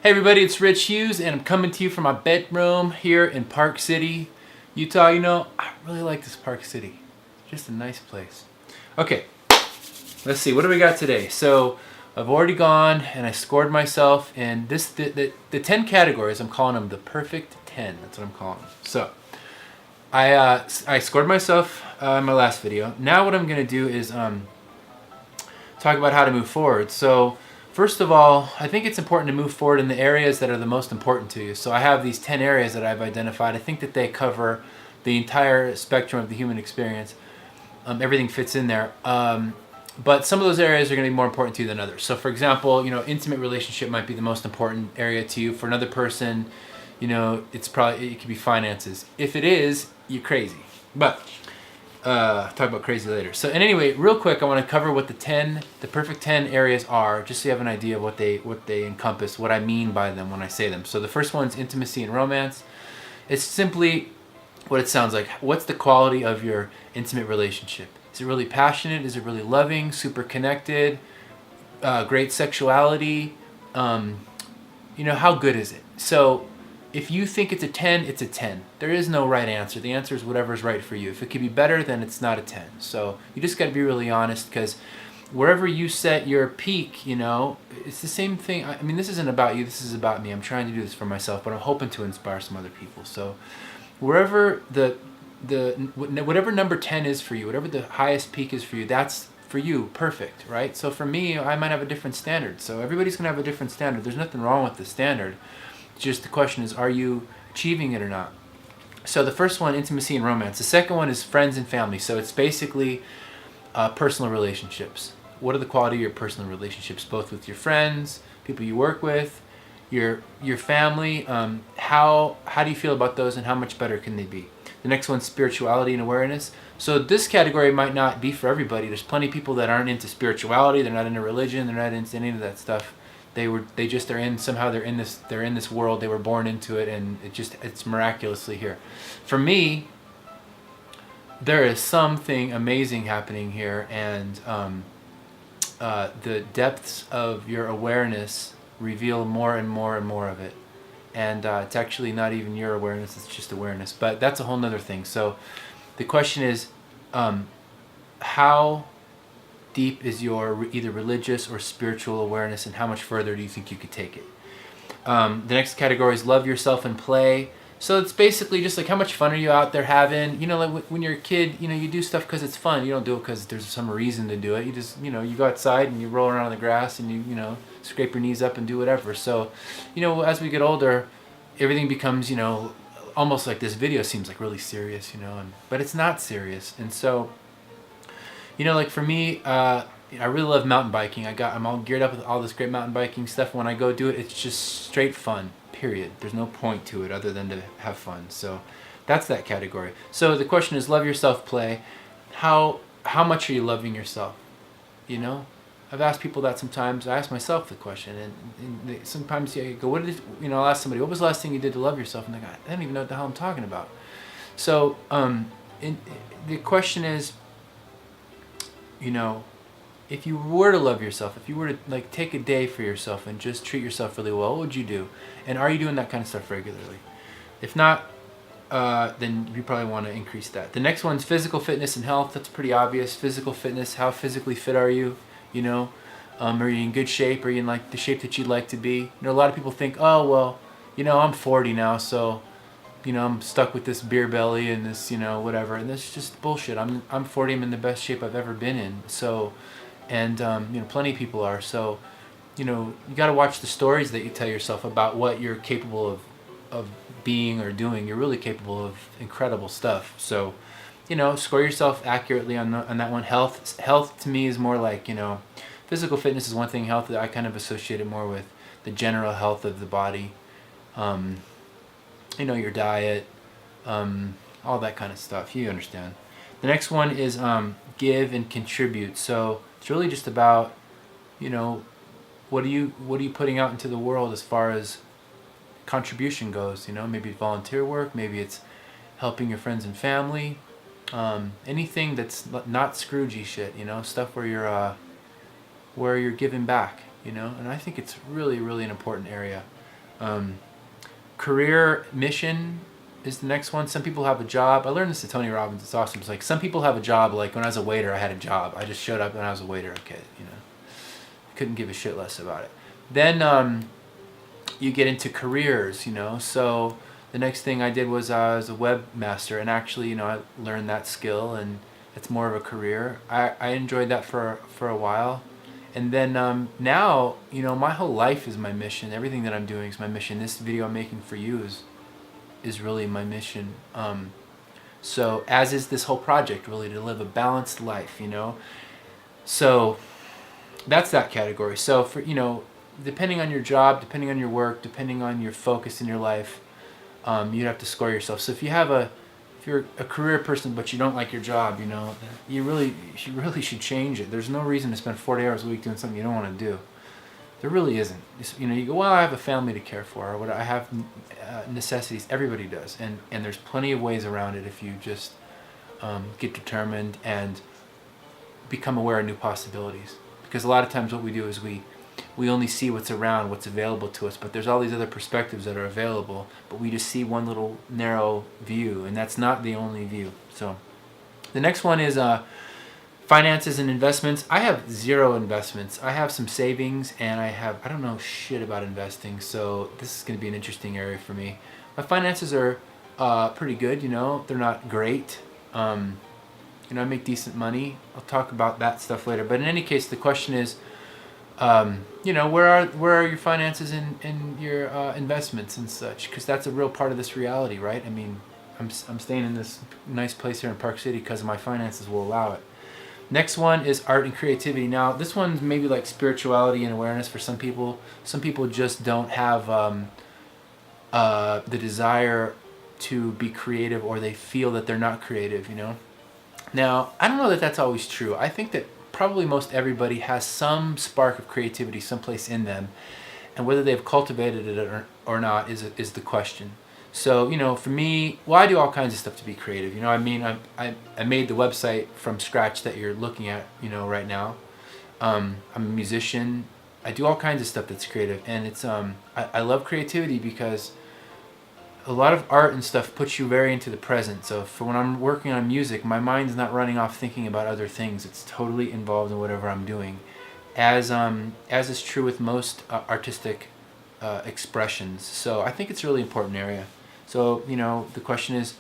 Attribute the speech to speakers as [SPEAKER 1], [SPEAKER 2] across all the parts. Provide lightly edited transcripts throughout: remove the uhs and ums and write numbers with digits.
[SPEAKER 1] Hey everybody, it's Rich Hughes and I'm coming to you from my bedroom here in Park City, Utah. You know, I really like this Park City. Just a nice place. Okay, let's see, what do we got today? So I've already gone and I scored myself in the 10 categories. I'm calling them the perfect 10. That's what I'm calling them. So I scored myself in my last video. Now what I'm going to do is talk about how to move forward. So first of all, I think it's important to move forward in the areas that are the most important to you. So I have these 10 areas that I've identified. I think that they cover the entire spectrum of the human experience. Everything fits in there. But some of those areas are going to be more important to you than others. So for example, you know, intimate relationship might be the most important area to you. For another person, you know, it could be finances. If it is, you're crazy. But talk about crazy later. So, and anyway, real quick, I want to cover what the perfect 10 areas are, just so you have an idea of what they encompass, what I mean by them when I say them. So the first one's intimacy and romance. It's simply what it sounds like. What's the quality of your intimate relationship? Is it really passionate? Is it really loving? Super connected? Great sexuality? You know, how good is it? So if you think it's a 10, it's a 10. There is no right answer. The answer is whatever's right for you. If it could be better, then it's not a 10. So you just got to be really honest, because wherever you set your peak, you know, it's the same thing. I mean, this isn't about you. This is about me. I'm trying to do this for myself, but I'm hoping to inspire some other people. So wherever whatever number 10 is for you, whatever the highest peak is for you, that's for you perfect, right? So for me, I might have a different standard. So everybody's going to have a different standard. There's nothing wrong with the standard. Just the question is, are you achieving it or not? So the first one, intimacy and romance. The second one is friends and family. So it's basically personal relationships. What are the quality of your personal relationships, both with your friends, people you work with, your family? How do you feel about those, and how much better can they be? The next one's spirituality and awareness. So this category might not be for everybody. There's plenty of people that aren't into spirituality. They're not into religion. They're not into any of that stuff. They're in this world. They were born into it, and it's miraculously here. For me, there is something amazing happening here, and the depths of your awareness reveal more and more and more of it. And it's actually not even your awareness; it's just awareness. But that's a whole nother thing. So the question is, how deep is your either religious or spiritual awareness, and how much further do you think you could take it? The next category is love yourself and play. So it's basically just like, how much fun are you out there having? You know, like when you're a kid, you know, you do stuff because it's fun. You don't do it because there's some reason to do it. You just, you know, you go outside and you roll around on the grass and you know, scrape your knees up and do whatever. So, you know, as we get older, everything becomes, you know, almost like this video seems like really serious, you know, but it's not serious. And so, you know, like for me, I really love mountain biking. I'm all geared up with all this great mountain biking stuff. When I go do it, it's just straight fun, period. There's no point to it other than to have fun. So that's that category. So the question is, love yourself, play. How much are you loving yourself? You know, I've asked people that sometimes. I ask myself the question, and sometimes I go, I'll ask somebody, what was the last thing you did to love yourself? And they go, I don't even know what the hell I'm talking about. So the question is, you know, if you were to love yourself, if you were to like take a day for yourself and just treat yourself really well, what would you do? And are you doing that kind of stuff regularly? If not, then you probably want to increase that. The next one's physical fitness and health. That's pretty obvious. Physical fitness, how physically fit are you? You know, are you in good shape? Are you in like the shape that you'd like to be? You know, a lot of people think, oh, well, you know, I'm 40 now, so, you know, I'm stuck with this beer belly and this, you know, whatever. And that's just bullshit. I'm 40. I'm in the best shape I've ever been in. So, and you know, plenty of people are. So, you know, you got to watch the stories that you tell yourself about what you're capable of being or doing. You're really capable of incredible stuff. So, you know, score yourself accurately on that one. Health to me is more like, you know, physical fitness is one thing. Health, I kind of associate it more with the general health of the body. You know, your diet, all that kind of stuff. You understand. The next one is give and contribute. So it's really just about, you know, what are you putting out into the world as far as contribution goes? You know, maybe volunteer work, maybe it's helping your friends and family, anything that's not Scroogey shit. You know, stuff where you're giving back. You know, and I think it's really, really an important area. Career mission is the next one. Some people have a job. I learned this to Tony Robbins. It's awesome. It's like some people have a job. Like when I was a waiter, I had a job. I just showed up and I was a waiter. Okay, couldn't give a shit less about it. Then you get into careers. So the next thing I did was I was a webmaster, and actually, I learned that skill, and it's more of a career. I enjoyed that for a while. And then now, my whole life is my mission. Everything that I'm doing is my mission. This video I'm making for you is really my mission. So as is this whole project, really, to live a balanced life, So that's that category. So for, depending on your job, depending on your work, depending on your focus in your life, you'd have to score yourself. So if you're a career person but you don't like your job, you really should change it. There's no reason to spend 40 hours a week doing something you don't want to do. There really isn't. You go, well, I have a family to care for, or what, I have necessities. Everybody does, and there's plenty of ways around it if you just get determined and become aware of new possibilities. Because a lot of times what we do is we only see what's around, what's available to us, but there's all these other perspectives that are available, but we just see one little narrow view, and that's not the only view. So the next one is finances and investments. I have 0 investments. I have some savings, and I don't know shit about investing, so this is going to be an interesting area for me. My finances are pretty good, they're not great. I make decent money. I'll talk about that stuff later, but in any case, the question is, where are your finances and your investments and such? Because that's a real part of this reality, right? I mean, I'm staying in this nice place here in Park City because my finances will allow it. Next one is art and creativity. Now, this one's maybe like spirituality and awareness for some people. Some people just don't have the desire to be creative, or they feel that they're not creative, Now, I don't know that that's always true. I think that probably most everybody has some spark of creativity someplace in them, and whether they've cultivated it or not is the question. So, for me, I do all kinds of stuff to be creative. I made the website from scratch that you're looking at, right now. I'm a musician. I do all kinds of stuff that's creative, and it's I love creativity because a lot of art and stuff puts you very into the present. So for when I'm working on music, my mind's not running off thinking about other things. It's totally involved in whatever I'm doing, as is true with most artistic expressions. So I think it's a really important area. So the question is,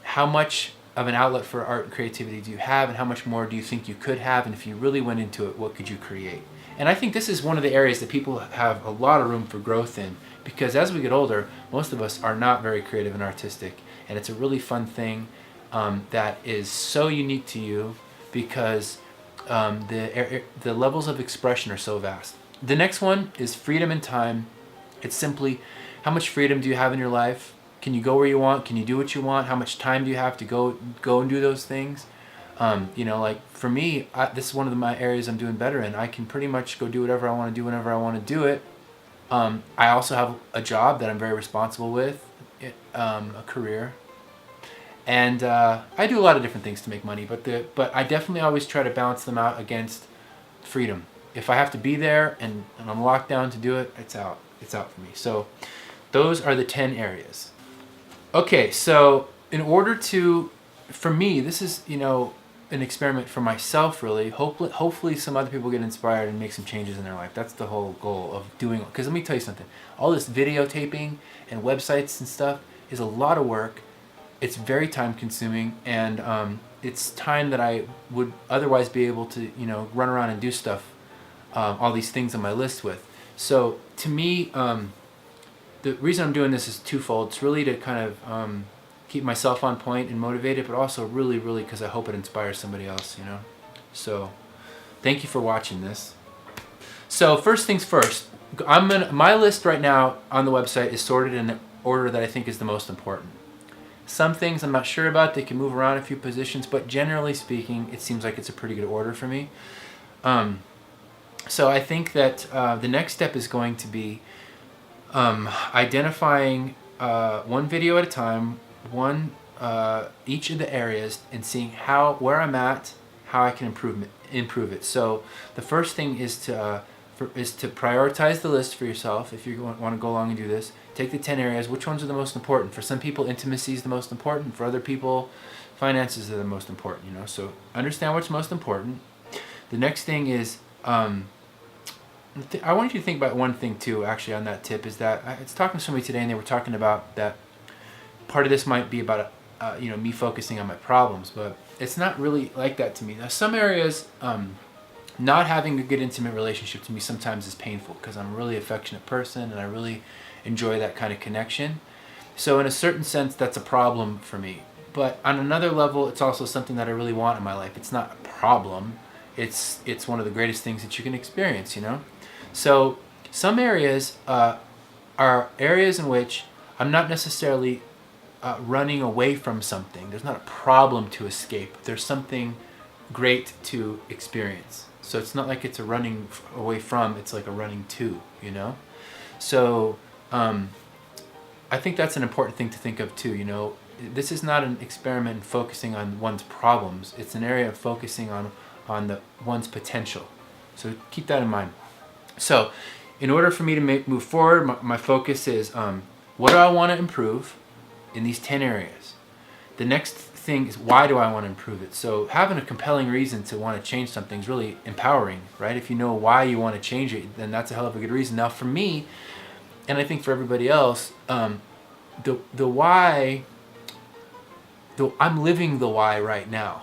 [SPEAKER 1] how much of an outlet for art and creativity do you have, and how much more do you think you could have? And if you really went into it, what could you create? And I think this is one of the areas that people have a lot of room for growth in, because as we get older, most of us are not very creative and artistic, and it's a really fun thing that is so unique to you because the levels of expression are so vast. The next one is freedom and time. It's simply, how much freedom do you have in your life? Can you go where you want? Can you do what you want? How much time do you have to go and do those things? Like for me, this is one of my areas I'm doing better in. I can pretty much go do whatever I want to do whenever I want to do it. I also have a job that I'm very responsible with, a career, and I do a lot of different things to make money. But I definitely always try to balance them out against freedom. If I have to be there and I'm locked down to do it, it's out. It's out for me. So those are the 10 areas. Okay, so in order to, for me, this is an experiment for myself, really. Hopefully some other people get inspired and make some changes in their life. That's the whole goal of doing it. Because let me tell you something. All this videotaping and websites and stuff is a lot of work. It's very time consuming, and it's time that I would otherwise be able to run around and do stuff, all these things on my list with. So to me, the reason I'm doing this is twofold. It's really to kind of keep myself on point and motivated, but also really because I hope it inspires somebody else, So thank you for watching this. So first things first, my list right now on the website is sorted in the order that I think is the most important. Some things I'm not sure about. They can move around a few positions, but generally speaking, it seems like it's a pretty good order for me. So I think that the next step is going to be identifying one video at a time, each of the areas, and seeing where I'm at, how I can improve it. So the first thing is to is to prioritize the list for yourself. If you want to go along and do this, take the 10 areas. Which ones are the most important? For some people, intimacy is the most important. For other people, finances are the most important. So understand what's most important. The next thing is, I want you to think about one thing too. Actually, on that tip is that I was talking to somebody today, and they were talking about that part of this might be about me focusing on my problems, but it's not really like that to me. Now, some areas. Not having a good intimate relationship to me sometimes is painful because I'm a really affectionate person and I really enjoy that kind of connection. So in a certain sense, that's a problem for me. But on another level, it's also something that I really want in my life. It's not a problem. It's one of the greatest things that you can experience, So some areas are areas in which I'm not necessarily running away from something. There's not a problem to escape. There's something great to experience. So it's not like it's a running away from, it's like a running to, So I think that's an important thing to think of too, This is not an experiment in focusing on one's problems. It's an area of focusing on one's potential. So keep that in mind. So in order for me to move forward, my focus is what do I want to improve in these 10 areas? The next thing is, why do I want to improve it? So having a compelling reason to want to change something is really empowering, right? If you know why you want to change it, then that's a hell of a good reason. Now for me, and I think for everybody else, the why, I'm living the why right now.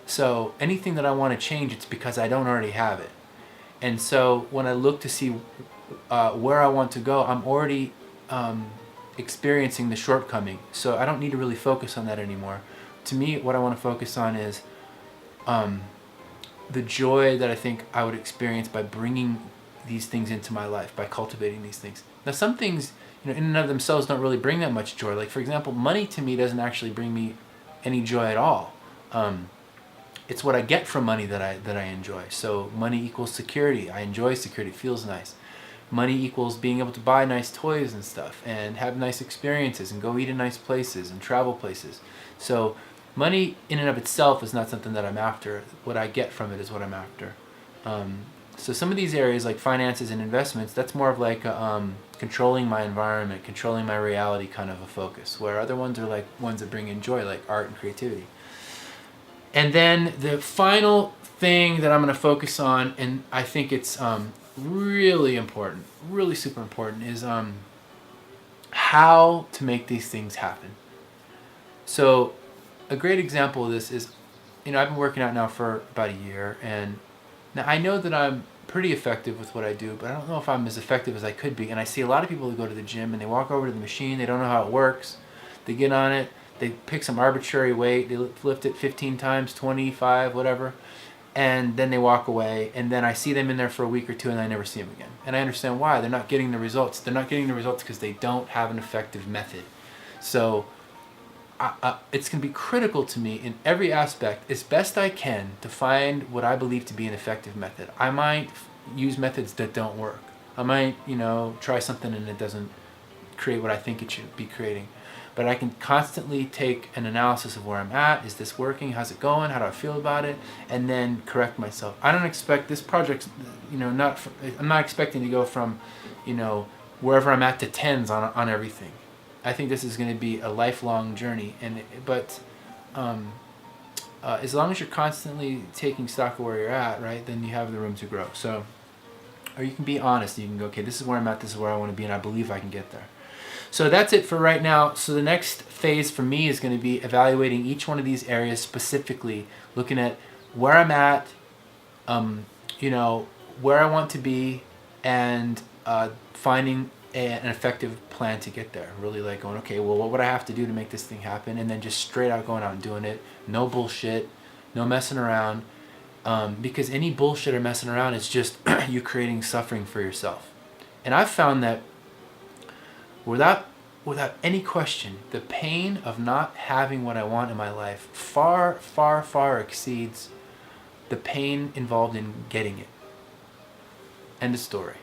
[SPEAKER 1] So anything that I want to change, it's because I don't already have it. And so when I look to see where I want to go, I'm already experiencing the shortcoming, so I don't need to really focus on that anymore. To me, what I want to focus on is the joy that I think I would experience by bringing these things into my life, by cultivating these things. Now some things in and of themselves don't really bring that much joy. Like for example, money to me doesn't actually bring me any joy at all. It's what I get from money that I enjoy. So money equals security. I enjoy security. It feels nice. Money equals being able to buy nice toys and stuff and have nice experiences and go eat in nice places and travel places. So money in and of itself is not something that I'm after. What I get from it is what I'm after. So some of these areas like finances and investments, that's more of like controlling my environment, controlling my reality kind of a focus, where other ones are like ones that bring in joy, like art and creativity. And then the final thing that I'm going to focus on, and I think it's really important, really super important, is how to make these things happen. So a great example of this is, I've been working out now for about a year, and now I know that I'm pretty effective with what I do, but I don't know if I'm as effective as I could be. And I see a lot of people who go to the gym and they walk over to the machine, they don't know how it works, they get on it, they pick some arbitrary weight, they lift it 15 times, 25, whatever, and then they walk away, and then I see them in there for a week or two and I never see them again. And I understand why. They're not getting the results. They're not getting the results because they don't have an effective method. So it's going to be critical to me in every aspect, as best I can, to find what I believe to be an effective method. I might use methods that don't work. I might, try something and it doesn't create what I think it should be creating. But I can constantly take an analysis of where I'm at. Is this working? How's it going? How do I feel about it? And then correct myself. I don't expect this project, I'm not expecting to go from, wherever I'm at to tens on everything. I think this is going to be a lifelong journey. But as long as you're constantly taking stock of where you're at, right, then you have the room to grow. So, or you can be honest. You can go, okay, this is where I'm at. This is where I want to be, and I believe I can get there. So that's it for right now. So the next phase for me is going to be evaluating each one of these areas specifically, looking at where I'm at, where I want to be, and finding an effective plan to get there. Really like going, okay, well, what would I have to do to make this thing happen? And then just straight out going out and doing it. No bullshit, no messing around, because any bullshit or messing around is just you creating suffering for yourself. And I've found that without any question, the pain of not having what I want in my life far, far, far exceeds the pain involved in getting it. End of story.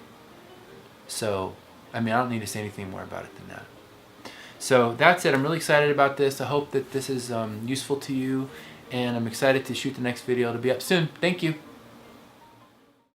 [SPEAKER 1] So, I don't need to say anything more about it than that. So that's it. I'm really excited about this. I hope that this is useful to you, and I'm excited to shoot the next video. It'll be up soon. Thank you.